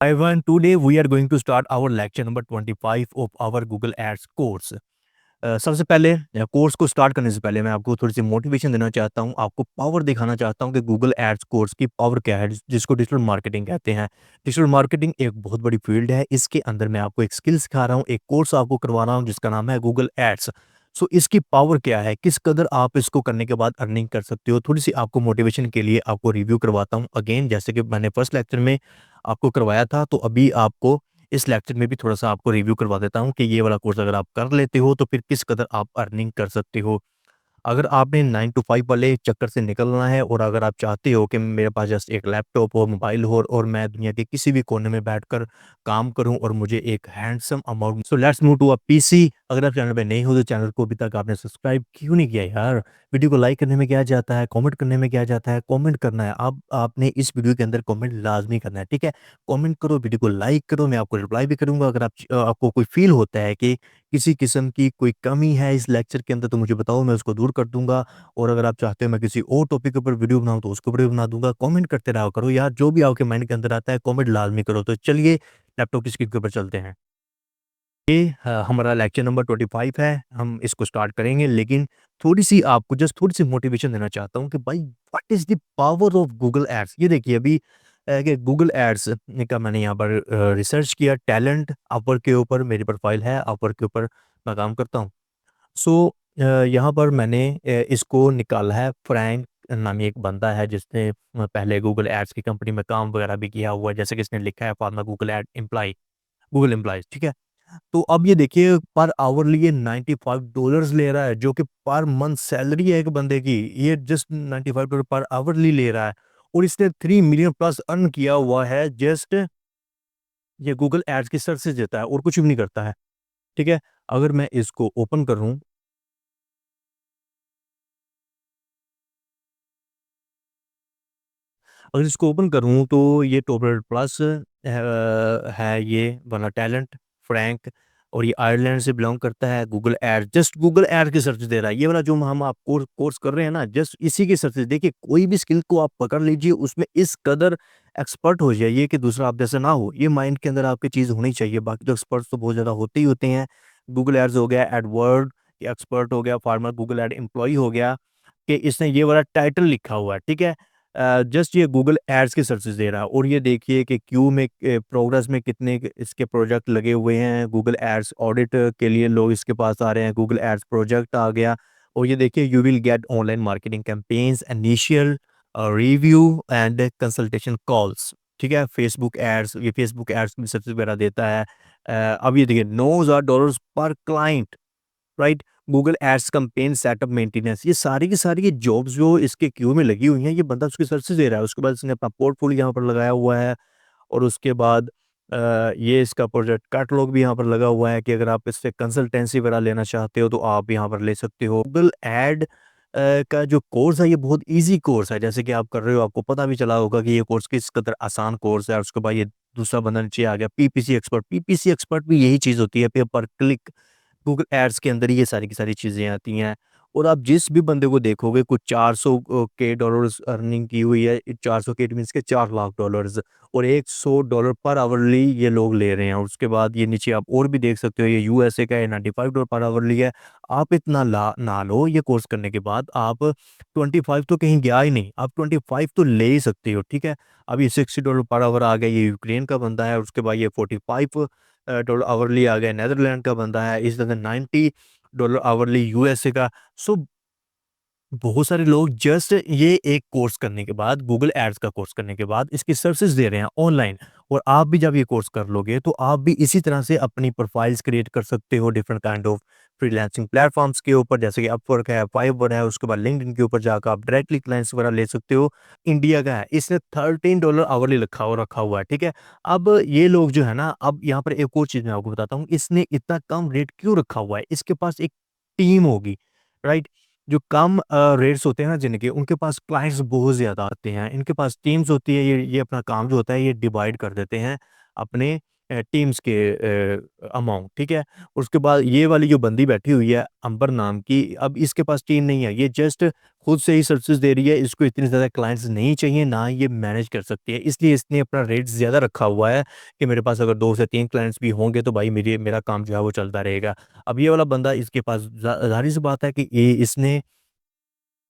Everyone, today we are going to start our lecture number 25 of our Google Ads course. सबसे पहले course को start करने से पहले मैं आपको थोड़ी सी मोटिवेशन देना चाहता हूँ, आपको पावर दिखाना चाहता हूँ कि गूगल एड्स कोर्स की पावर क्या है, जिसको डिजिटल मार्केटिंग कहते हैं। डिजिटल मार्केटिंग एक बहुत बड़ी फील्ड है, इसके अंदर मैं आपको एक स्किल सिखा रहा हूँ, एक कोर्स आपको करवा रहा हूँ जिसका नाम है गूगल एड्स। सो इसकी पावर क्या है, किस कदर आप इसको करने के बाद अर्निंग कर सकते हो, थोड़ी सी आपको मोटिवेशन के लिए आपको रिव्यू करवाता हूँ अगेन, जैसे कि मैंने फर्स्ट लेक्चर में आपको करवाया था, तो अभी आपको इस लेक्चर में भी थोड़ा-सा आपको रिव्यू करवा देता हूँ कि ये वाला कोर्स अगर आप कर लेते हो, तो फिर किस कदर आप अर्निंग कर सकते हो। अगर आपने 9 टू 5 वाले चक्कर से निकलना है और अगर आप चाहते हो कि मेरे पास जस्ट एक लैपटॉप हो, मोबाइल हो और मैं दुनिया के किसी भी कोने में बैठकर काम करूँ और मुझे एक handsome amount, so let's move to a PC. अगर आप चैनल पे नए हो तो चैनल को अभी तक आपने सब्सक्राइब क्यों नहीं किया यार? वीडियो को लाइक करने में क्या जाता है, कमेंट करने में क्या जाता है? कमेंट करना है। आप आपने इस वीडियो के अंदर कमेंट लाज़मी करना है, ठीक है? कमेंट करो, वीडियो को लाइक करो, मैं आपको रिप्लाई भी करूँगा। अगर आपको कोई फ़ील होता है कि किसी किस्म की कोई कमी है इस लेक्चर के अंदर, तो मुझे बताओ, मैं उसको दूर कर दूँगा। और अगर आप चाहते हो मैं किसी और टॉपिक के ऊपर वीडियो बनाऊँ तो उसके ऊपर भी बना दूँगा। कमेंट करते रहा करो यार, जो भी आपके माइंड के अंदर आता है कमेंट लाज़मी करो। तो चलिए लैपटॉप की स्क्रीन के ऊपर चलते हैं। ये हमारा लेक्चर नंबर 25 है, हम इसको स्टार्ट करेंगे, लेकिन थोड़ी-सी आपको जस्ट थोड़ी-सी मोटिवेशन देना चाहता हूँ कि भाई what is the power of Google ads? ये देखिए अभी कि गूगल एड्स का मैंने यहाँ पर रिसर्च किया, टैलेंट अपवर्क के ऊपर मेरी प्रोफाइल है, अपवर्क के ऊपर मैं काम करता हूँ। सो यहाँ पर मैंने इसको निकाला है। फ्रैंक नामी एक बंदा है जिसने पहले गूगल एड्स की कंपनी में काम वगैरह भी किया हुआ है, जैसे कि इसने लिखा है former Google ad employ, Google employees, ठीक है? तो अब ये देखिए पर आवर ये $95 ले रहा है, जो कि पर मंथ सैलरी है एक बंदे की। ये जस्ट $95 पर आवरली ले रहा है और इसने 3 मिलियन प्लस अर्न किया हुआ है, जस्ट ये गूगल एड्स की सर्विसेज़ देता है और कुछ भी नहीं करता है, ठीक है? अगर मैं इसको ओपन करूँ, अगर इसको ओपन करूँ तो ये टॉप रेट प्लस है ये वाला टैलेंट, फ्रैंक, और ये आयरलैंड से बिलॉन्ग करता है। Google ads, just Google ads की सर्च दे रहा है। ये वाला जो हम आप कोर्स कर रहे हैं ना, जस्ट इसी की सर्च देखिए, कोई भी स्किल को आप पकड़ लीजिए, उसमें इस कदर एक्सपर्ट हो जाइए कि दूसरा आप जैसा ना हो। ये माइंड के अंदर आपकी चीज़ होनी चाहिए। बाकी तो एक्सपर्ट्स तो बहुत ज़्यादा होते ही होते हैं। गूगल एड्स हो गया, एडवर्ड एक्सपर्ट हो गया, फार्मर गूगल एड एम्प्लॉयी हो गया, कि इसने ये वाला टाइटल लिखा हुआ है, ठीक है? जस्ट ये गूगल एड्स की सर्विसेज़ दे रहा है और ये देखिए कि क्यू में प्रोग्रेस में कितने इसके प्रोजेक्ट लगे हुए हैं। गूगल एड्स ऑडिट के लिए लोग इसके पास आ रहे हैं, गूगल एड्स प्रोजेक्ट आ गया। और ये देखिए you will get online marketing campaigns, initial review and consultation calls, ठीक है? फेसबुक एड्स, ये फेसबुक एड्स की सर्विस वगैरह देता है। अब ये देखिए $9,000 per client, right? Google ads campaign setup maintenance, ये सारी की सारी ये जॉब्स जो इसके क्यू में लगी हुई हैं, ये बंदा उसकी सर्विसेज दे रहा है। उसके बाद इसने अपना पोर्टफोलियो यहाँ पर लगाया हुआ है और उसके बाद ये इसका प्रोजेक्ट कैटलॉग भी यहाँ पर लगा हुआ है कि अगर आप इससे कंसल्टेंसी वगैरह लेना चाहते हो तो आप यहाँ पर ले सकते हो। गूगल एड का जो कोर्स है ये बहुत ईज़ी कोर्स है, जैसे कि आप कर रहे हो, आपको पता भी चला होगा कि ये कोर्स किस कदर आसान कोर्स है। और उसके बाद ये दूसरा बंदा नीचे आ गया, पीपीसी एक्सपर्ट। पीपीसी एक्सपर्ट भी यही चीज़ होती है, पे पर क्लिक। गूगल एड्स के अंदर ये सारी की सारी चीज़ें आती हैं और आप जिस भी बंदे को देखोगे कुछ 400 के डॉलर्स अर्निंग की हुई है। 400 के, इट मीन्स के $4 लाख, और $100 पर आवरली ये लोग ले रहे हैं। और उसके बाद ये नीचे आप और भी देख सकते हो, ये यूएसए का है, $95 पर आवरली है। आप इतना ला ना लो, ये कोर्स करने के बाद आप 25 तो कहीं गया ही नहीं, आप 25 तो ले ही सकते हो, ठीक है? अब ये $60 पर आवर आ गया, ये यूक्रेन का बंदा है। और उसके बाद ये 45 डॉलर आवरली आ गया, नीदरलैंड का बंदा है। इस तरह $90 आवरली यूएसए का। सो बहुत सारे लोग जस्ट ये एक कोर्स करने के बाद, गूगल एड्स का कोर्स करने के बाद इसकी सर्विसेज दे रहे हैं ऑनलाइन। और आप भी जब ये कोर्स कर लोगे तो आप भी इसी तरह से अपनी प्रोफाइल्स क्रिएट कर सकते हो different kind of freelancing platforms के ऊपर, जैसे कि अपवर्क है, फाइवर है। उसके बाद लिंक्डइन के ऊपर जाकर आप डायरेक्टली क्लाइंट्स वगैरह ले सकते हो। इंडिया का है, इसने $13 आवरली रखा हुआ है, ठीक है? अब ये लोग जो है ना, अब यहाँ पर एक और चीज़ मैं आपको बताता हूँ, इसने इतना कम रेट क्यों रखा हुआ है? इसके पास एक टीम होगी, राइट? जो कम रेट्स होते हैं ना जिनके, उनके पास क्लाइंट्स बहुत ज़्यादा आते हैं। इनके पास टीम्स होती है, ये अपना काम जो होता है ये डिवाइड कर देते हैं अपने टीम्स के अमाउंट, ठीक है। उसके बाद ये वाली जो बंदी बैठी हुई है अंबर नाम की, अब इसके पास टीम नहीं है, ये जस्ट खुद से ही सर्विसेज दे रही है, इसको इतने ज़्यादा क्लाइंट्स नहीं चाहिए, ना ये मैनेज कर सकती है, इसलिए इसने अपना रेट ज़्यादा रखा हुआ है कि मेरे पास अगर 2 से 3 क्लाइंट्स भी होंगे तो भाई मेरा काम जो है वो चलता रहेगा। अब ये वाला बंदा इसके पास ज़ाहिर-सी बात है कि ये इसने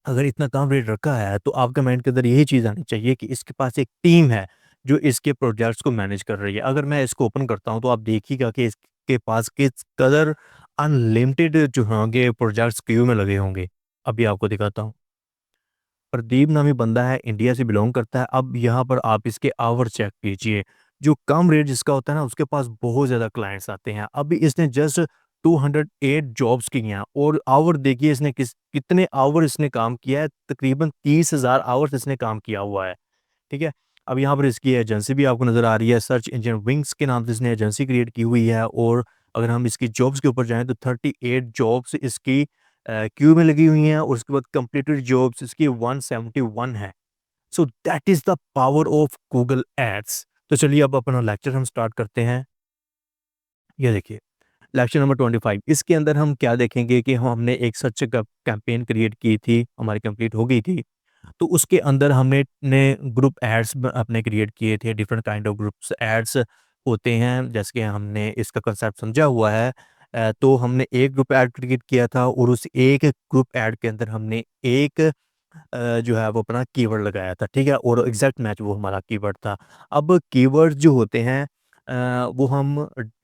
अगर इतना कम रेट रखा है तो आपके माइंड के अंदर यही चीज़ आनी चाहिए कि इसके पास एक टीम है जो इसके प्रोजेक्ट्स को मैनेज कर रही है। अगर मैं इसको ओपन करता हूँ तो आप देखिएगा कि इसके पास किस कदर अनलिमिटेड जो होंगे प्रोजेक्ट्स क्यू में लगे होंगे। अभी आपको दिखाता हूँ। प्रदीप नामी बंदा है, इंडिया से बिलॉन्ग करता है। अब यहाँ पर आप इसके आवर चेक कीजिए। जो कम रेट जिसका होता है ना, उसके पास बहुत ज़्यादा क्लाइंट्स आते हैं। अभी इसने जस्ट 208 जॉब्स की हैं और आवर देखिए इसने कितने आवर इसने काम किया है, तकरीबन 30,000 आवर्स इसने काम किया हुआ है। ठीक है? अब यहाँ पर इसकी एजेंसी भी आपको नज़र आ रही है, सर्च इंजन विंग्स के नाम से इसने एजेंसी क्रिएट की हुई है और अगर हम इसकी जॉब्स के ऊपर जाएँ तो 38 जॉब्स इसकी क्यू में लगी हुई हैं और उसके बाद कंप्लीटेड जॉब्स इसकी 171 है। So that is the power of Google ads. तो चलिए अब अपना लेक्चर हम स्टार्ट करते हैं। ये देखिए, लेक्चर नंबर 25 इसके अंदर हम क्या देखेंगे कि हमने एक सर्च कैंपेन क्रिएट की थी, हमारी कंप्लीट हो गई थी। तो उसके अंदर हमने ने ग्रुप एड्स अपने क्रिएट किए थे। Different kind of groups ads होते हैं, जैसे कि हमने इसका कंसेप्ट समझा हुआ है। तो हमने एक ग्रुप ऐड क्रिएट किया था और उस एक ग्रुप ऐड के अंदर हमने एक जो है वो अपना कीवर्ड लगाया था, ठीक है? और एग्जैक्ट मैच वो हमारा कीवर्ड था। अब कीवर्ड्स जो होते हैं वो हम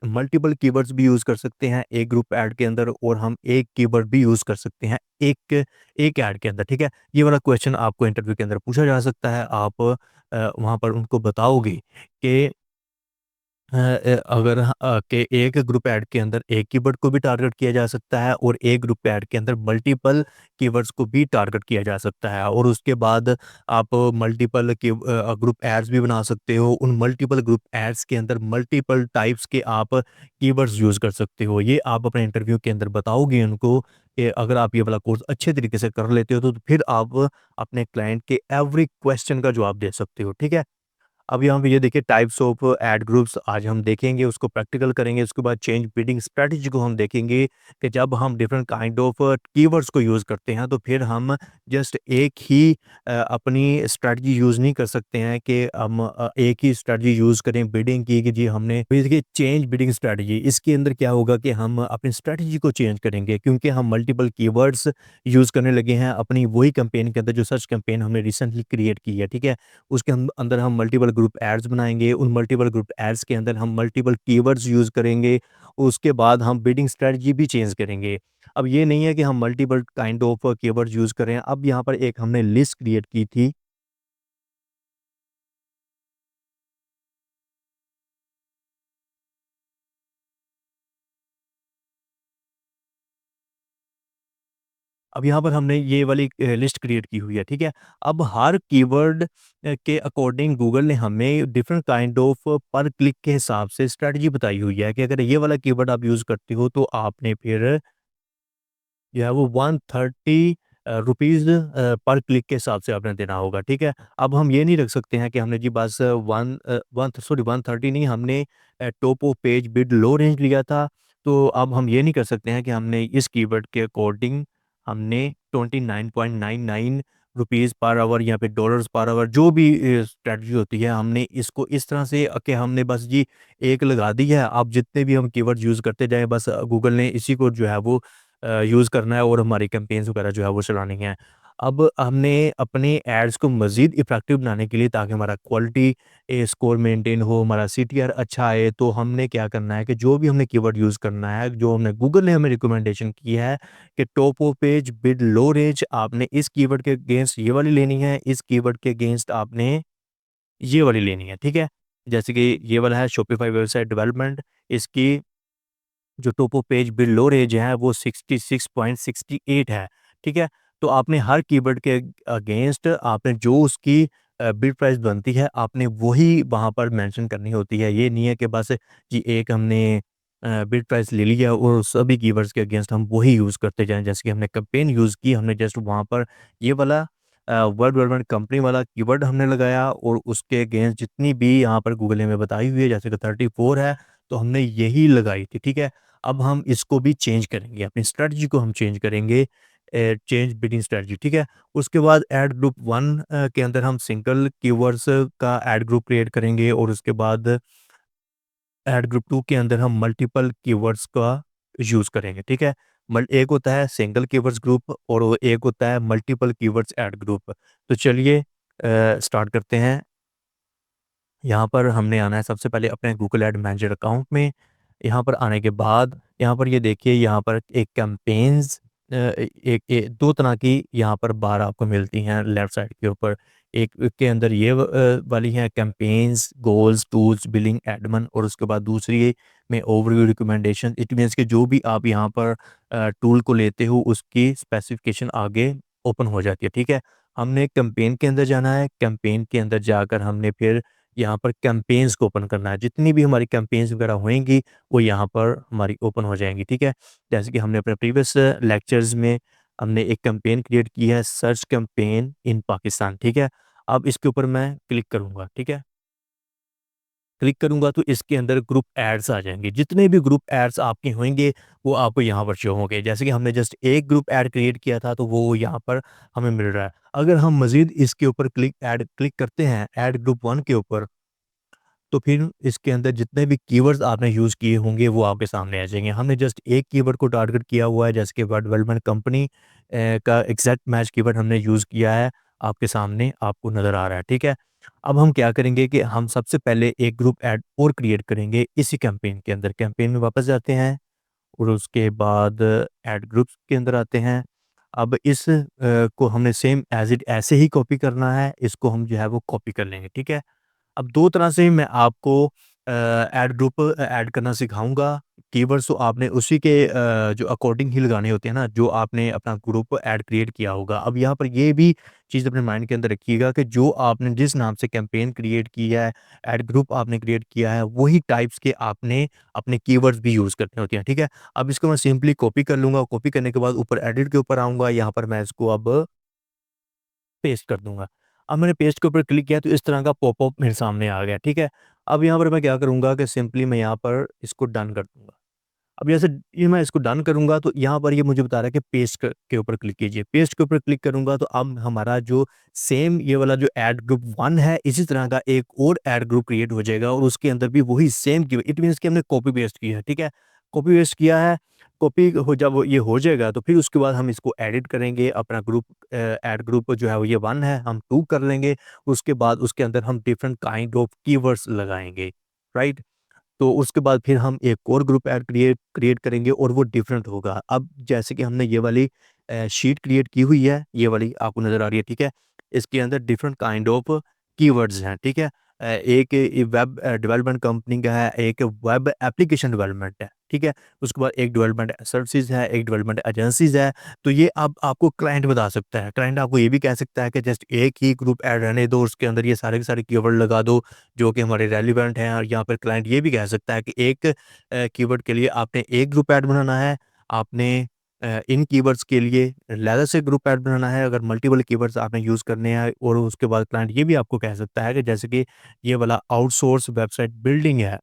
मल्टीपल कीवर्ड्स भी यूज़ कर सकते हैं एक ग्रुप ऐड के अंदर और हम एक कीवर्ड भी यूज़ कर सकते हैं एक एक ऐड के अंदर, ठीक है? ये वाला क्वेश्चन आपको इंटरव्यू के अंदर पूछा जा सकता है। आप वहाँ पर उनको बताओगे कि अगर कि एक ग्रुप ऐड के अंदर एक कीवर्ड को भी टारगेट किया जा सकता है और एक ग्रुप ऐड के अंदर मल्टीपल कीवर्ड्स को भी टारगेट किया जा सकता है और उसके बाद आप मल्टीपल ग्रुप एड्स भी बना सकते हो। उन मल्टीपल ग्रुप एड्स के अंदर मल्टीपल टाइप्स के आप कीवर्ड्स यूज़ कर सकते हो। ये आप अपने इंटरव्यू के अंदर बताओगे उनको कि अगर आप ये वाला कोर्स अच्छे तरीके से कर लेते हो तो फिर आप अपने क्लाइंट के एवरी क्वेश्चन का जवाब दे सकते हो, ठीक है? अब यहाँ पे ये देखिए टाइप्स ऑफ एड ग्रुप्स आज हम देखेंगे, उसको प्रैक्टिकल करेंगे। उसके बाद चेंज बिडिंग स्ट्रैटेजी को हम देखेंगे कि जब हम डिफरेंट काइंड ऑफ कीवर्ड्स को यूज़ करते हैं तो फिर हम जस्ट एक ही अपनी स्ट्रैटेजी यूज़ नहीं कर सकते हैं कि हम एक ही स्ट्रैटेजी यूज़ करें बिडिंग की कि जी हमने देखिए चेंज बिडिंग स्ट्रैटेजी इसके अंदर क्या होगा कि हम अपनी स्ट्रैटेजी को चेंज करेंगे क्योंकि हम मल्टीपल कीवर्ड्स यूज़ करने लगे हैं अपनी वही कैंपेन के अंदर जो सर्च कैंपेन हमने रिसेंटली क्रिएट की है, ठीक है? उसके अंदर हम मल्टीपल ग्रुप एड्स बनाएँगे, उन मल्टीपल ग्रुप एड्स के अंदर हम मल्टीपल कीवर्ड्स यूज़ करेंगे, उसके बाद हम बिडिंग स्ट्रैटेजी भी चेंज करेंगे। अब ये नहीं है कि हम multiple kind of keywords use करें, अब यहाँ पर एक हमने लिस्ट क्रिएट की थी। अब यहाँ पर हमने ये वाली लिस्ट क्रिएट की हुई है, ठीक है? अब हर कीवर्ड के अकॉर्डिंग गूगल ने हमें डिफरेंट काइंड ऑफ पर क्लिक के हिसाब से स्ट्रैटेजी बताई हुई है कि अगर ये वाला कीवर्ड आप यूज़ करते हो तो आपने फिर जो है वो 130 रुपीज़ पर क्लिक के हिसाब से आपने देना होगा, ठीक है? अब हम ये नहीं रख सकते हैं कि हमने जी बस 130 नहीं हमने top of page bid low range लिया था, तो अब हम ये नहीं कर सकते हैं कि हमने इस कीवर्ड के अकॉर्डिंग हमने 29.99 रुपीज़ पर आवर या फिर डॉलर्स पर आवर जो भी स्ट्रैटेजी होती है, हमने इसको इस तरह से कि हमने बस जी एक लगा दी है, अब जितने भी हम कीवर्ड यूज़ करते जाएँ बस गूगल ने इसी को जो है वो यूज़ करना है और हमारी कैंपेन्स वगैरह जो है वो चलानी है। अब हमने अपने एड्स को मज़ीद इफ़ेक्टिव बनाने के लिए ताकि हमारा क्वालिटी स्कोर मेंटेन हो, हमारा सीटीआर अच्छा आए, तो हमने क्या करना है कि जो भी हमने कीवर्ड यूज़ करना है, जो हमने गूगल ने हमें रिकमेंडेशन की है कि top of page bid low range आपने इस कीवर्ड के अगेंस्ट ये वाली लेनी है, इस कीवर्ड के अगेंस्ट आपने ये वाली लेनी है, ठीक है? जैसे कि ये वाला है शॉपिफाई वेबसाइट डेवलपमेंट, इसकी जो टोपो पेज बिलो रेंज है वो 66.68 है, ठीक है? तो आपने हर कीवर्ड के अगेंस्ट आपने जो उसकी बिड प्राइस बनती है, आपने वही वहाँ पर मेंशन करनी होती है। ये नहीं है कि बस जी एक हमने बिड प्राइस ले लिया और सभी कीवर्ड्स के अगेंस्ट हम वही यूज़ करते जाएँ। जैसे कि हमने कैंपेन यूज़ की, हमने जस्ट वहाँ पर ये वाला वर्ल्ड डेवलपमेंट कंपनी वाला कीवर्ड हमने लगाया और उसके अगेंस्ट जितनी भी यहाँ पर गूगल ने हमें बताई हुई है जैसे कि 34 है, तो हमने यही लगाई थी, ठीक है। अब हम इसको भी चेंज करेंगे, अपनी स्ट्रेटजी को हम चेंज करेंगे, चेंज बिडिंग स्ट्रेटजी, ठीक है। उसके बाद ऐड ग्रुप 1 के अंदर हम सिंगल कीवर्ड्स का ऐड ग्रुप क्रिएट करेंगे और उसके बाद ऐड ग्रुप 2 के अंदर हम मल्टीपल कीवर्ड्स का यूज़ करेंगे, ठीक है। मल एक होता है सिंगल कीवर्ड्स ग्रुप और वो एक होता है मल्टीपल कीवर्ड्स ऐड ग्रुप। तो चलिए स्टार्ट करते हैं। यहाँ पर हमने आना है सबसे पहले अपने गूगल एड मैनेजर अकाउंट में। यहाँ पर आने के बाद यहाँ पर ये देखिए यहाँ पर एक कैंपेन्स दो तरह की यहाँ पर बार आपको मिलती हैं लेफ्ट साइड के ऊपर। एक के अंदर ये वाली हैं campaigns, goals, tools, billing, Edmund और उसके बाद दूसरी में ओवरव्यू रिकमेंडेशन। इट मीन्स कि जो भी आप यहाँ पर टूल को लेते हो उसकी स्पेसिफिकेशन आगे ओपन हो जाती है, ठीक है। हमने कैंपेन के अंदर जाना है, कैंपेन के अंदर जाकर हमने फिर यहाँ पर कैंपेन्स को ओपन करना है। जितनी भी हमारी कैंपेन्स वगैरह होएँगी, वो यहाँ पर हमारी ओपन हो जाएँगी, ठीक है। जैसे कि हमने अपने प्रीवियस लेक्चर्स में हमने एक कैंपेन क्रिएट की है, सर्च कैंपेन इन पाकिस्तान, ठीक है। अब इसके ऊपर मैं क्लिक करूँगा, ठीक है। क्लिक करूँगा तो इसके अंदर ग्रुप एड्स आ जाएँगे। जितने भी ग्रुप एड्स आपके होंगे, वो आपको यहाँ पर शो होंगे। जैसे कि हमने जस्ट एक ग्रुप एड क्रिएट किया था, तो वो यहाँ पर हमें मिल रहा है। अगर हम मज़ीद इसके ऊपर क्लिक करते हैं, ऐड ग्रुप 1 के ऊपर, तो फिर इसके अंदर जितने भी कीवर्ड्स आपने यूज़ किए होंगे वो आपके सामने आ जाएँगे। हमने जस्ट एक कीवर्ड को टारगेट किया हुआ है जैसे कि वर्ड डेवलपमेंट कंपनी का एग्ज़ैक्ट मैच कीवर्ड हमने यूज़ किया है, आपके सामने आपको नज़र आ रहा है, ठीक है। अब हम क्या करेंगे कि हम सबसे पहले एक ग्रुप ऐड और क्रिएट करेंगे इसी कैंपेन के अंदर। कैंपेन में वापस जाते हैं और उसके बाद ऐड ग्रुप्स के अंदर आते हैं। अब इस को हमने सेम एज़ इट ऐसे ही कॉपी करना है, इसको हम जो है वो कॉपी कर लेंगे, ठीक है। अब 2 तरह से मैं आपको ऐड ग्रुप ऐड करना सिखाऊँगा। कीवर्ड्स तो आपने उसी के जो अकॉर्डिंग ही लगाने होते हैं ना, जो आपने अपना ग्रुप ऐड क्रिएट किया होगा। अब यहाँ पर ये भी चीज़ अपने माइंड के अंदर रखिएगा कि जो आपने जिस नाम से कैंपेन क्रिएट की है, ऐड ग्रुप आपने क्रिएट किया है, वही टाइप्स के आपने अपने कीवर्ड्स भी यूज़ करने होते हैं, ठीक है? अब इसको मैं सिंपली कॉपी कर लूँगा, कॉपी करने के बाद ऊपर एडिट के ऊपर आऊँगा, यहाँ पर मैं इसको अब पेस्ट कर दूँगा। अब मैंने पेस्ट के ऊपर क्लिक किया तो इस तरह का पॉपअप मेरे सामने आ गया, ठीक है? अब यहाँ पर मैं क्या करूँगा कि सिंपली मैं यहाँ पर इसको डन कर दूँगा। अब जैसे ये मैं इसको डन करूँगा तो यहाँ पर ये मुझे बता रहा है कि पेस्ट के ऊपर क्लिक कीजिए। पेस्ट के ऊपर क्लिक करूँगा तो अब हमारा जो सेम ये वाला जो ऐड ग्रुप 1 है, इसी तरह का एक और ऐड ग्रुप क्रिएट हो जाएगा और उसके अंदर भी वही सेम की इट मीन्स कि हमने कॉपी पेस्ट किया है, ठीक है? कॉपी पेस्ट किया है, कॉपी हो जब वो ये हो जाएगा तो फिर उसके बाद हम इसको एडिट करेंगे। अपना ग्रुप ऐड ग्रुप जो है वो ये 1 है, हम 2 कर लेंगे। उसके बाद उसके अंदर हम डिफरेंट काइंड ऑफ कीवर्ड्स लगाएँगे, राइट? तो उसके बाद फिर हम एक और ग्रुप ऐड क्रिएट क्रिएट करेंगे और वो डिफरेंट होगा। अब जैसे कि हमने ये वाली शीट क्रिएट की हुई है, ये वाली आपको नज़र आ रही है, ठीक है? इसके अंदर डिफरेंट काइंड ऑफ कीवर्ड्स हैं, ठीक है? एक वेब डेवलपमेंट कंपनी का है, एक वेब एप्लीकेशन डेवलपमेंट है, ठीक है? उसके बाद एक डेवलपमेंट सर्विसेज़ है, एक डेवलपमेंट एजेंसीज़ है। तो ये अब आपको क्लाइंट बता सकता है। क्लाइंट आपको ये भी कह सकता है कि जस्ट एक ही ग्रुप ऐड रहने दो, उसके अंदर ये सारे के सारे कीवर्ड लगा दो जो कि हमारे रेलेवेंट हैं और यहाँ पर क्लाइंट ये भी कह सकता है कि एक कीवर्ड के लिए आपने एक ग्रुप ऐड बनाना है, आपने इन कीवर्ड्स के लिए अलग से ग्रुप ऐड बनाना है, अगर मल्टीपल कीवर्ड्स आपने यूज़ करने हैं और उसके बाद क्लाइंट ये भी आपको कह सकता है कि जैसे कि ये वाला आउटसोर्स वेबसाइट बिल्डिंग है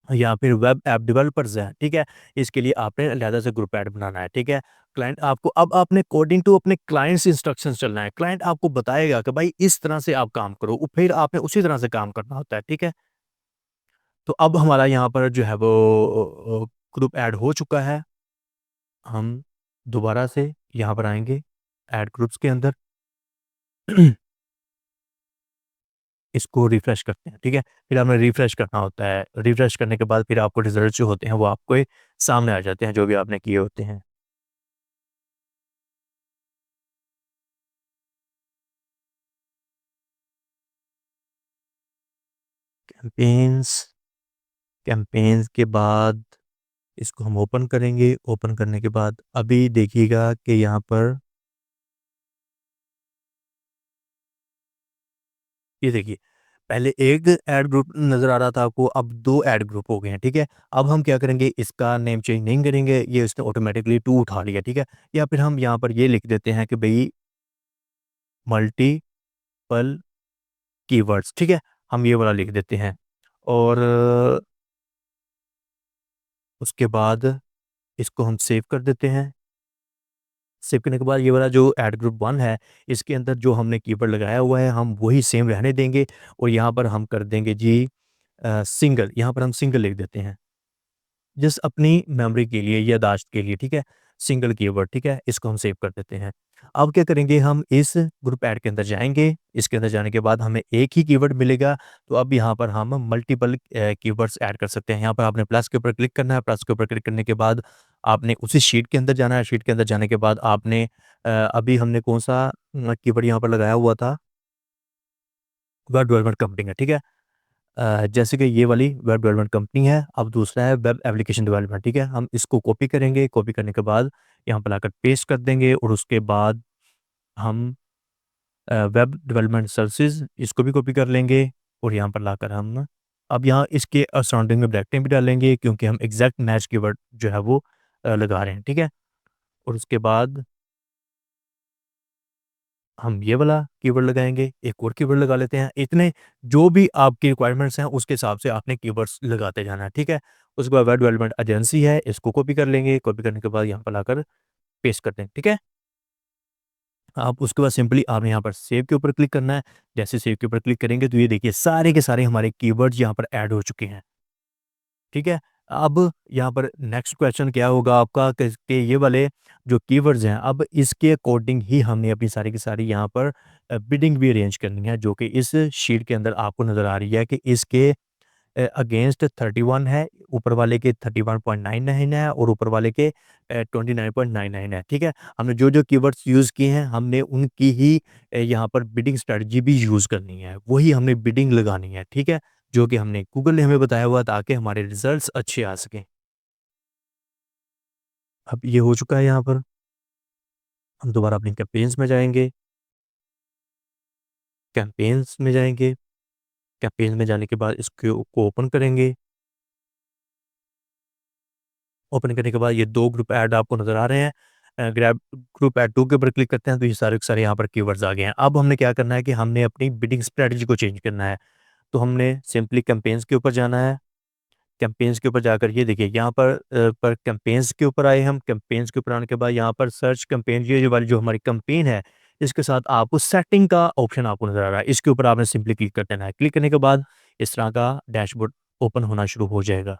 या फिर वेब ऐप डेवलपर्स हैं, ठीक है? इसके लिए आपने अलग से ग्रुप ऐड बनाना है, ठीक है? क्लाइंट आपको अब आपने अकॉर्डिंग टू अपने क्लाइंट्स इंस्ट्रक्शंस चलना है। क्लाइंट आपको बताएगा कि भाई इस तरह से आप काम करो, फिर आपने उसी तरह से काम करना होता है, ठीक है? तो अब हमारा यहाँ पर जो है वो ग्रुप ऐड हो चुका है। हम दोबारा से यहाँ पर आएँगे, ऐड ग्रुप्स के अंदर इसको रिफ्रेश करते हैं, ठीक है? फिर हमें रिफ्रेश करना होता है। रिफ्रेश करने के बाद फिर आपको रिज़ल्ट जो होते हैं वो आपके सामने आ जाते हैं, जो भी आपने किए होते हैं। कैम्पेन्स कैम्पेन्स के बाद इसको हम ओपन करेंगे। ओपन करने के बाद अभी देखिएगा कि यहाँ पर ये देखिए, पहले एक ऐड ग्रुप नज़र आ रहा था आपको, अब 2 ऐड ग्रुप हो गए हैं, ठीक है? अब हम क्या करेंगे, इसका नेम चेंज नहीं करेंगे, ये इसने ऑटोमैटिकली 2 उठा लिया, ठीक है? या फिर हम यहाँ पर ये लिख देते हैं कि भई मल्टीपल कीवर्ड्स, ठीक है? हम ये वाला लिख देते हैं और उसके बाद इसको हम सेव कर देते हैं। सेव करने के बाद ये वाला जो ऐड ग्रुप 1 है, इसके अंदर जो हमने कीवर्ड लगाया हुआ है, हम वही सेम रहने देंगे और यहाँ पर हम कर देंगे जी सिंगल, यहाँ पर हम सिंगल लिख देते हैं। जस्ट अपनी मेमोरी के लिए, याददाश्त के लिए, ठीक है? सिंगल कीवर्ड, ठीक है? इसको हम सेव कर देते हैं। अब क्या करेंगे, हम इस ग्रुप ऐड के अंदर जाएँगे, इसके अंदर जाने के बाद हमें एक ही कीवर्ड मिलेगा, तो अब यहाँ पर हम मल्टीपल कीवर्ड्स ऐड कर सकते हैं। यहाँ पर आपने प्लस के ऊपर क्लिक करना है, प्लस के ऊपर क्लिक करने के बाद आपने उसी शीट के अंदर जाना है, शीट के अंदर जाने के बाद आपने अभी हमने कौन-सा कीवर्ड यहाँ पर लगाया हुआ था? वेब डेवलपमेंट कंपनी का, ठीक है? जैसे कि ये वाली वेब डेवलपमेंट कंपनी है, अब दूसरा है वेब एप्लीकेशन डेवलपमेंट, ठीक है? हम इसको कॉपी करेंगे, कॉपी करने के बाद यहाँ पर लाकर पेस्ट कर देंगे और उसके बाद हम वेब डेवलपमेंट सर्विसेज़ इसको भी कॉपी कर लेंगे और यहाँ पर लाकर हम अब यहाँ इसके सराउंडिंग में ब्रैकेटें भी डालेंगे क्योंकि हम एग्ज़ैक्ट मैच कीवर्ड जो है वो लगा रहे हैं, ठीक है? और उसके बाद हम ये वाला कीवर्ड लगाएँगे, एक और कीवर्ड लगा लेते हैं। इतने जो भी आपकी रिक्वायरमेंट्स हैं, उसके हिसाब से आपने कीवर्ड्स लगाते जाना है, ठीक है? उसके बाद वेब डेवलपमेंट एजेंसी है, इसको कॉपी कर लेंगे, कॉपी करने के बाद यहाँ पर लाकर पेस्ट कर देंगे, ठीक है? आप उसके बाद सिंपली आपने यहाँ पर सेव के ऊपर क्लिक करना है। जैसे सेव के ऊपर क्लिक करेंगे, तो ये देखिए सारे के सारे हमारे कीवर्ड्स यहाँ पर ऐड हो चुके हैं, ठीक है? अब यहाँ पर नेक्स्ट क्वेश्चन क्या होगा आपका कि ये वाले जो कीवर्ड्स हैं, अब इसके अकॉर्डिंग ही हमने अपनी सारी की सारी यहाँ पर बिडिंग भी अरेंज करनी है, जो कि इस शीट के अंदर आपको नज़र आ रही है कि इसके अगेंस्ट 31 है, ऊपर वाले के 31.99 है और ऊपर वाले के 29.99 है, ठीक है? हमने जो-जो कीवर्ड्स यूज़ किए हैं, हमने उनकी ही यहाँ पर बिडिंग स्ट्रैटेजी भी यूज़ करनी है, वही हमने बिडिंग लगानी है, ठीक है? जो कि हमने गूगल ने हमें बताया हुआ ताकि हमारे रिज़ल्ट्स अच्छे आ सकें। अब ये हो चुका है यहाँ पर, हम दोबारा अपनी कैम्पेन्स में जाएँगे, कैम्पेन्स में जाएँगे, कैम्पेन्स में जाने के बाद इसको को ओपन करेंगे। ओपन करने के बाद ये 2 ग्रुप ऐड आपको नज़र आ रहे हैं। ग्रैब ग्रुप ऐड 2 के ऊपर क्लिक करते हैं तो ये सारे के सारे यहाँ पर कीवर्ड्स आ गए हैं। अब हमने क्या करना है कि हमने अपनी बिडिंग स्ट्रैटेजी को चेंज करना है। तो हमने सिंपली कैम्पेन्स के ऊपर जाना है। कैम्पेन्स के ऊपर जाकर ये देखिए यहाँ पर कैम्पेन्स के ऊपर आए हम। कैम्पेन्स के ऊपर आने के बाद यहाँ पर सर्च कैम्पेन ये जो वाली जो हमारी कैम्पेन है, इसके साथ आपको सेटिंग का ऑप्शन आपको नज़र आ रहा है। इसके ऊपर आपने सिंपली क्लिक कर देना है। क्लिक करने के बाद इस तरह का डैशबोर्ड ओपन होना शुरू हो जाएगा।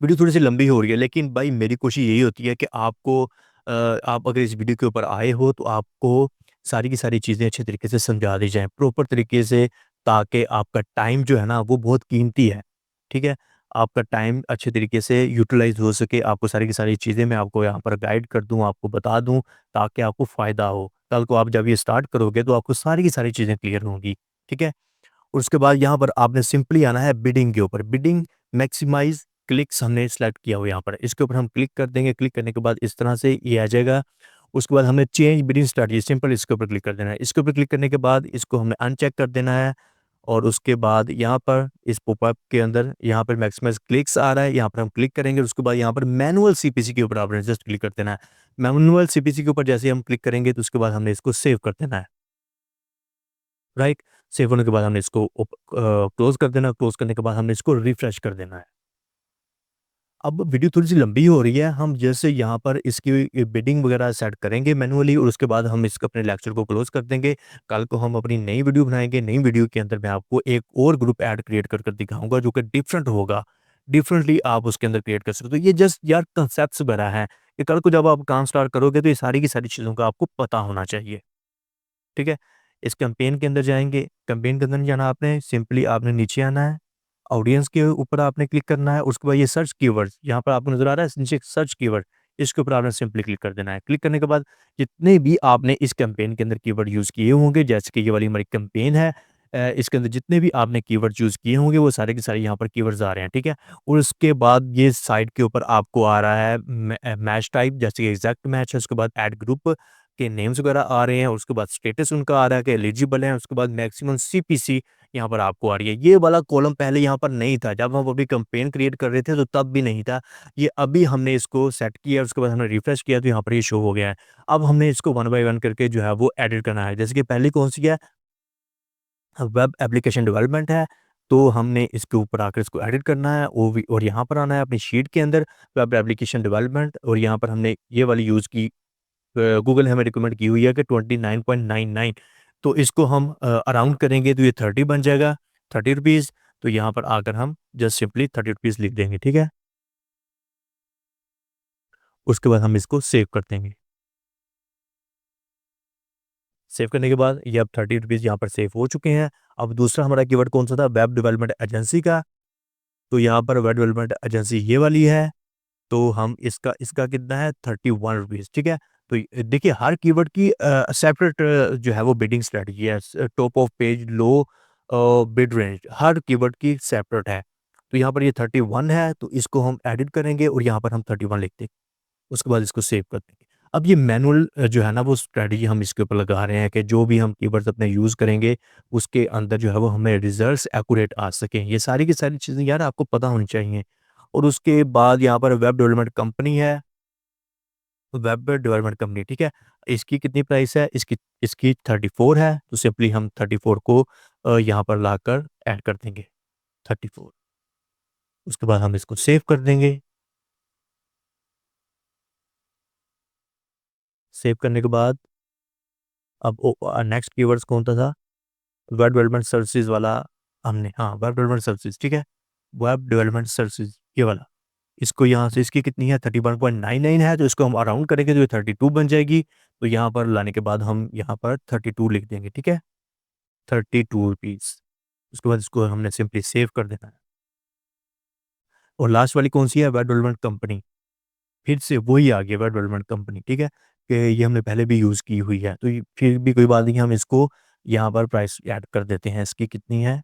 वीडियो थोड़ी-सी लंबी हो रही है, लेकिन भाई मेरी कोशिश यही होती है कि आपको आप अगर इस वीडियो के ऊपर आए हो, तो आपको सारी की सारी चीज़ें अच्छे तरीके से समझा दी जाएँ, प्रॉपर तरीके से, ताकि आपका टाइम जो है ना, वो बहुत कीमती है, ठीक है? आपका टाइम अच्छे तरीके से यूटिलाइज़ हो सके, आपको सारी की सारी चीज़ें मैं आपको यहाँ पर गाइड कर दूँ, आपको बता दूँ, ताकि आपको फ़ायदा हो। कल को आप जब ये स्टार्ट करोगे, तो आपको सारी की सारी चीज़ें क्लियर होंगी, ठीक है? और उसके बाद यहाँ पर आपने सिंपली आना है बिडिंग के ऊपर। बिडिंग मैक्सिमाइज़ क्लिक्स हमने सेलेक्ट किया हुआ है यहाँ पर। इसके ऊपर हम क्लिक कर देंगे, क्लिक करने के बाद इस तरह से ये आ जाएगा। उसके बाद हमने चेंज बिडिंग स्ट्रैटेजी सिंपल इसके ऊपर क्लिक कर देना है। इसके ऊपर क्लिक करने के बाद इसको हमने अनचेक कर देना है और उसके बाद यहाँ पर इस पॉपअप के अंदर यहाँ पर मैक्सिमाइज़ क्लिक्स आ रहा है, यहाँ पर हम क्लिक करेंगे। उसके बाद यहाँ पर मैनुअल सीपीसी के ऊपर आपने जस्ट क्लिक कर देना है। मैनुअल सीपीसी के ऊपर जैसे ही हम क्लिक करेंगे, तो उसके बाद हमने इसको सेव कर देना है। राइट? सेव होने के बाद हमने इसको क्लोज़ कर देना, क्लोज़ करने के बाद हमने इसको रिफ्रेश कर देना है। अब वीडियो थोड़ी-सी लंबी हो रही है, हम जैसे यहाँ पर इसकी बिडिंग वगैरह सेट करेंगे मैनुअली और उसके बाद हम इसको अपने लेक्चर को क्लोज़ कर देंगे। कल को हम अपनी नई वीडियो बनाएँगे, नई वीडियो के अंदर मैं आपको एक और ग्रुप ऐड क्रिएट कर दिखाऊँगा जो कि डिफरेंट होगा। डिफरेंटली आप उसके अंदर क्रिएट कर सकते हो। ये जस्ट यार कांसेप्ट्स वगैरह हैं, कि कल को जब आप काम स्टार्ट करोगे तो ये सारी की सारी चीज़ों का आपको पता होना चाहिए। ठीक है? इस कैंपेन के अंदर जाएँगे, कैंपेन के अंदर नहीं जाना आपने, सिंपली आपने नीचे आना है, ऑडियंस के ऊपर आपने क्लिक करना है, उसके बाद ये सर्च कीवर्ड्स यहाँ पर आपको नज़र आ रहा है नीचे सर्च कीवर्ड, इसके ऊपर आपने सिंपली क्लिक कर देना है। क्लिक करने के बाद जितने भी आपने इस कैंपेन के अंदर कीवर्ड यूज़ किए होंगे, जैसे कि ये वाली हमारी कैंपेन है, इसके अंदर जितने भी आपने कीवर्ड्स यूज़ किए होंगे, वो सारे के सारे यहाँ पर कीवर्ड्स आ रहे हैं, ठीक है? और उसके बाद ये साइड के ऊपर आपको आ रहा है मैच टाइप, जैसे कि एग्ज़ैक्ट मैच है, उसके बाद ऐड ग्रुप के नेम्स वगैरह आ रहे हैं, उसके बाद स्टेटस उनका आ रहा है कि एलिजिबल है, उसके बाद मैक्सिमम सीपीसी यहाँ पर आपको आ रही है। ये वाला कॉलम पहले यहाँ पर नहीं था, जब हम अभी कैंपेन क्रिएट कर रहे थे तो तब भी नहीं था। ये अभी हमने इसको सेट किया, उसके बाद हमने रिफ्रेश किया तो यहाँ पर ये शो हो गया है। अब हमने इसको वन बाय वन करके जो है वो एडिट करना है। जैसे कि पहली कौन-सी है, वेब एप्लीकेशन डेवलपमेंट है, तो हमने इसके ऊपर आकर इसको एडिट करना है और यहाँ पर आना है अपनी शीट के अंदर वेब एप्लीकेशन डेवलपमेंट, और यहाँ पर हमने ये वाली यूज़ की। गूगल ने हमें रिकमेंड की हुई है कि 29.99, तो इसको हम अराउंड करेंगे तो ये 30 बन जाएगा, ₹30। तो यहाँ पर आकर हम जस्ट सिंपली ₹30 लिख देंगे, ठीक है? उसके बाद हम इसको सेव कर देंगे। सेव करने के बाद ये अब ₹30 यहाँ पर सेव हो चुके हैं। अब दूसरा हमारा कीवर्ड कौन-सा था? वेब डेवलपमेंट एजेंसी का। तो यहाँ पर वेब डेवलपमेंट एजेंसी ये वाली है। तो हम इसका इसका कितना है? ₹31, ठीक है? तो देखिए, हर कीवर्ड की सेपरेट जो है वो बिडिंग स्ट्रैटेजी है। Top of page, low bid range, her keyword की सेपरेट है। तो यहाँ पर ये 31 है, तो इसको हम एडिट करेंगे और यहाँ पर हम 31 लिख देंगे। उसके बाद इसको सेव कर देंगे। अब ये मैनुअल जो है ना वो स्ट्रैटेजी हम इसके ऊपर लगा रहे हैं कि जो भी हम कीवर्ड्स अपने यूज़ करेंगे, उसके अंदर जो है वो हमें रिज़ल्ट्स एक्यूरेट आ सकें। ये सारी की सारी चीज़ें यार आपको पता होनी चाहिए। और उसके बाद यहाँ पर वेब डेवलपमेंट कंपनी है, वेब डेवलपमेंट कंपनी, ठीक है? इसकी कितनी प्राइस है? इसकी इसकी 34 है, तो सिंपली हम 34 को यहाँ पर लाकर ऐड कर देंगे, 34। उसके बाद हम इसको सेव कर देंगे। सेव करने के बाद अब नेक्स्ट कीवर्ड्स कौन-सा था? वेब डेवलपमेंट सर्विसेज़ वाला हमने, हाँ, वेब डेवलपमेंट सर्विसेज़, ठीक है? वेब डेवलपमेंट सर्विसेज़ ये वाला। इसको यहाँ से इसकी कितनी है? 31.99 है, तो इसको हम अराउंड करेंगे तो ये 32 बन जाएगी। तो यहाँ पर लाने के बाद हम यहाँ पर 32 लिख देंगे, ठीक है? ₹32। उसके बाद इसको हमने सिंपली सेव कर देना है। और लास्ट वाली कौन-सी है? Web development company. फिर से वही आ गया, वेब डेवलपमेंट कंपनी, ठीक है? कि ये हमने पहले भी यूज़ की हुई है, तो ये फिर भी कोई बात नहीं, हम इसको यहाँ पर प्राइस ऐड कर देते हैं। इसकी कितनी है?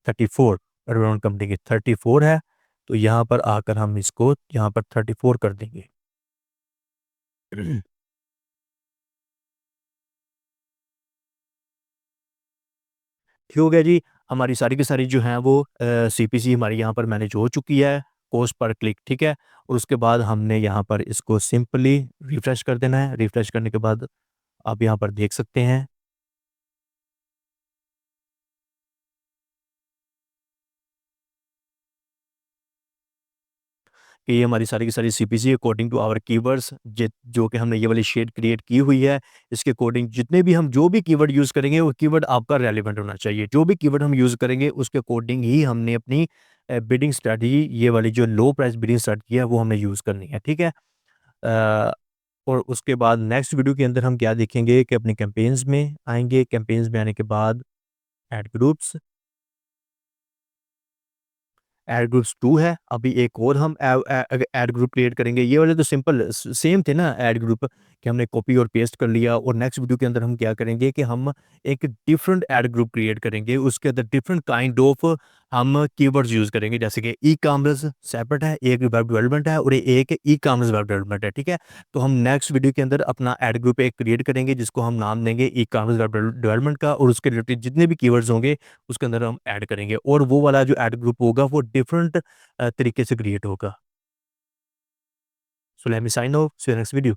34, वेब डेवलपमेंट कंपनी की 34 है, तो यहाँ पर आकर हम इसको यहाँ पर 34 कर देंगे। ठीक हो गया जी। हमारी सारी की सारी जो हैं वो सीपीसी हमारी यहाँ पर मैनेज हो चुकी है, कॉस्ट पर क्लिक, ठीक है? और उसके बाद हमने यहाँ पर इसको सिंपली रिफ्रेश कर देना है। रिफ्रेश करने के बाद आप यहाँ पर देख सकते हैं कि ये हमारी सारी की सारी CPC according to our keywords, जो कि हमने ये वाली शीट क्रिएट की हुई है, इसके अकॉर्डिंग जितने भी हम जो भी कीवर्ड यूज़ करेंगे, वो कीवर्ड आपका रेलेवेंट होना चाहिए। जो भी कीवर्ड हम यूज़ करेंगे, उसके अकॉर्डिंग ही हमने अपनी बिडिंग स्ट्रैटेजी, ये वाली जो लो प्राइस बिडिंग स्ट्रैटेजी है, वो हमने यूज़ करनी है, ठीक है? अ, और उसके बाद नेक्स्ट वीडियो के अंदर हम क्या देखेंगे कि अपने कैंपेन्स में आएँगे, कैंपेन्स में आने के बाद ऐड ग्रुप्स, ऐड ग्रुप्स 2 है, अभी एक और हम ऐड ग्रुप क्रिएट करेंगे। ये वाले तो सिंपल सेम थे ना ऐड ग्रुप, कि हमने कॉपी और पेस्ट कर लिया। और नेक्स्ट वीडियो के अंदर हम क्या करेंगे कि हम एक डिफरेंट ऐड ग्रुप क्रिएट करेंगे। उसके अंदर डिफरेंट काइंड ऑफ हम कीवर्ड्स यूज़ करेंगे, जैसे कि ई-कॉमर्स सेपरेट है, एक वेब डेवलपमेंट है और एक ई-कॉमर्स वेब डेवलपमेंट है, ठीक है? तो हम नेक्स्ट वीडियो के अंदर अपना ऐड ग्रुप एक क्रिएट करेंगे, जिसको हम नाम देंगे ई-कॉमर्स वेब डेवलपमेंट का, और उसके रिलेटेड जितने भी कीवर्ड्स होंगे उसके अंदर हम ऐड करेंगे, और वो वाला जो ऐड ग्रुप होगा वो डिफरेंट तरीके से क्रिएट होगा। So let me sign off, see you next video.